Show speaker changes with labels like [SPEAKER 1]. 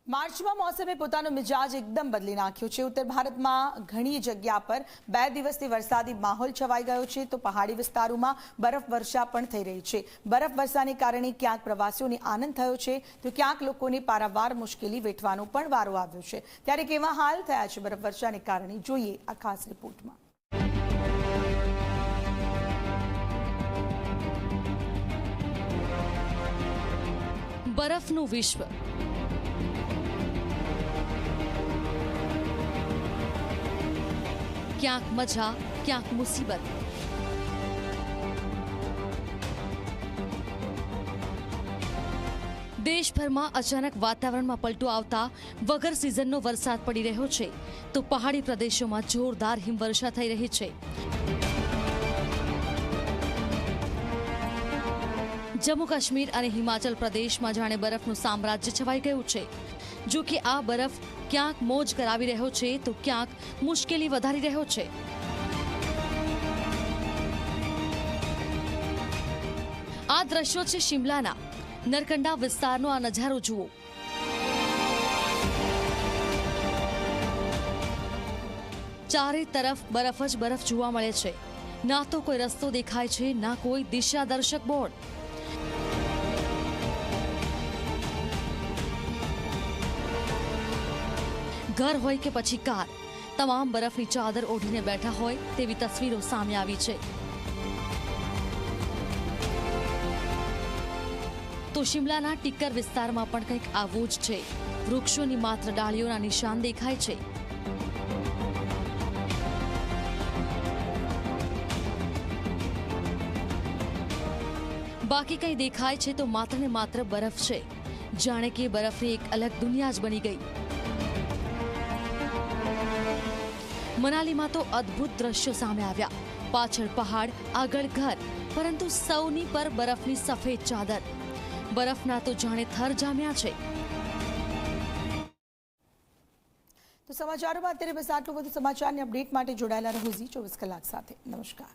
[SPEAKER 1] मार्च में मौसमे પોતાનો મિજાજ એકદમ બદલી નાખ્યો છે। ઉત્તર ભારતમાં ઘણી જગ્યા પર 2 દિવસથી વરસાદી માહોલ છવાઈ ગયો છે તો પહાડી વિસ્તારોમાં બરફવર્ષા પણ થઈ રહી છે। બરફવર્ષાને કારણે ક્યાંક પ્રવાસીઓને આનંદ થયો છે તો ક્યાંક લોકોને પારાવાર મુશ્કેલી વેઠવાનો પણ વારો આવ્યો છે। ત્યારે કેવા હાલ થયા છે બરફવર્ષાને કારણે, જોઈએ આ ખાસ રિપોર્ટમાં।
[SPEAKER 2] બરફનું વિશ્વ, ક્યાંક મજા, ક્યાંક મુસીબત। દેશભરમાં અચાનક વાતાવરણમાં પલટો આવતા વગર સિઝનનો વરસાદ પડી રહ્યો છે તો પહાડી પ્રદેશોમાં જોરદાર હિમવર્ષા થઈ રહી છે। જમ્મુ કાશ્મીર અને હિમાચલ પ્રદેશમાં જાણે બરફનું સામ્રાજ્ય છવાઈ ગયું છે। જો કે આ બરફ ક્યાંક મોજ કરાવી રહ્યો છે તો ક્યાંક મુશ્કેલી વધારી રહ્યો છે। આ દ્રશ્યો છે શિમલાના। નરકંડા વિસ્તારનો આ નજારો જુઓ। ચારે તરફ બરફ જ બરફ જોવા મળે છે। ના તો કોઈ રસ્તો દેખાય છે, ના કોઈ દિશા દર્શક બોર્ડ। ઘર હોય કે પછી કાર, તમામ બરફની ચાદર ઓઢીને બેઠા હોય તેવી તસવીરો સામે આવી છે। તો શિમલાના ટિક્કર વિસ્તારમાં પણ કંઈક આવું જ છે। વૃક્ષોની માત્ર ડાળીઓના નિશાન દેખાય છે। બાકી કંઈ દેખાય છે તો માત્ર ને માત્ર બરફ છે। જાણે કે બરફની એક અલગ દુનિયા જ બની ગઈ। મનાલીમાં તો અદ્ભુત દ્રશ્યો સામે આવ્યા। પાછળ પહાડ, આગળ ઘર, પરંતુ સૌની પર બરફની સફેદ ચાદર। બરફના તો જાણે થર જામ્યા છે।
[SPEAKER 1] તો સમાચારોમાં અત્યારે બસ આટલું। વધુ સમાચારની અપડેટ માટે જોડાયેલા રહો ઝી 24 કલાક સાથે। નમસ્કાર।